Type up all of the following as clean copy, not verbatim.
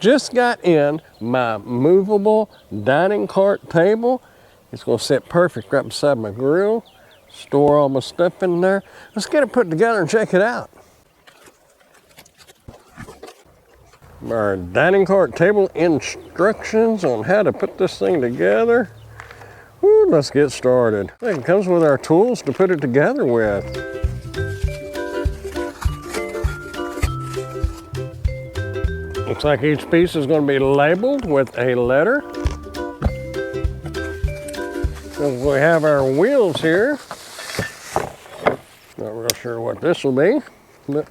Just got in my movable dining cart table. It's gonna sit perfect right beside my grill. Store all my stuff in there. Let's get it put together and check it out. Our dining cart table instructions on how to put this thing together. Woo, let's get started. It comes with our tools to put it together with. Looks like each piece is going to be labeled with a letter. So we have our wheels here. Not real sure what this will be, but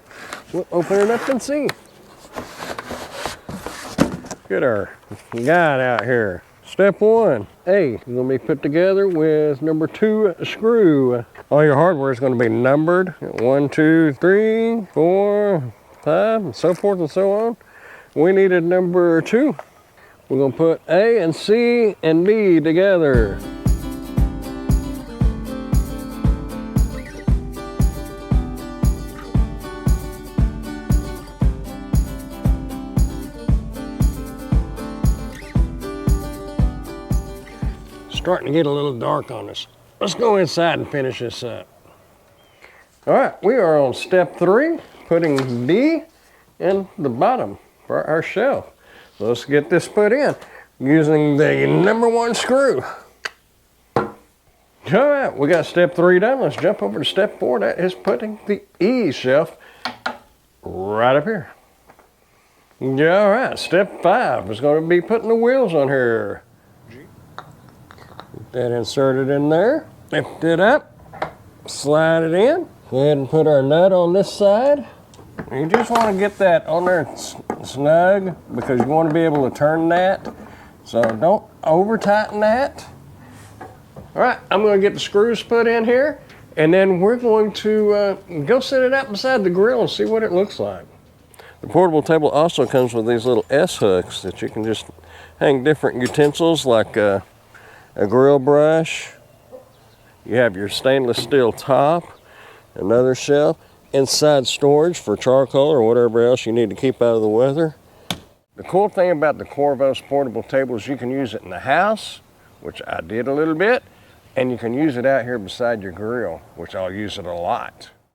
we'll open it up and see. Get our guide out here. Step 1, A, is going to be put together with number 2 screw. All your hardware is going to be numbered. 1, 2, 3, 4, 5, and so forth and so on. We needed number 2. We're going to put A and C and B together. Starting to get a little dark on us. Let's go inside and finish this up. All right, we are on step 3, putting B in the bottom for our shelf. So let's get this put in using the number 1 screw. All right, we got step 3 done. Let's jump over to step 4. That is putting the E shelf right up here. Yeah, all right, step 5 is going to be putting the wheels on here. Get that inserted in there. Lift it up, slide it in. Go ahead and put our nut on this side. You just want to get that on there snug because you want to be able to turn that. So don't over tighten that. All right, I'm going to get the screws put in here and then we're going to go set it out beside the grill and see what it looks like. The portable table also comes with these little S hooks that you can just hang different utensils like a grill brush. You have your stainless steel top, another shelf, inside storage for charcoal or whatever else you need to keep out of the weather. The cool thing about the KORVOS portable table is you can use it in the house, which I did a little bit, and you can use it out here beside your grill, which I'll use it a lot.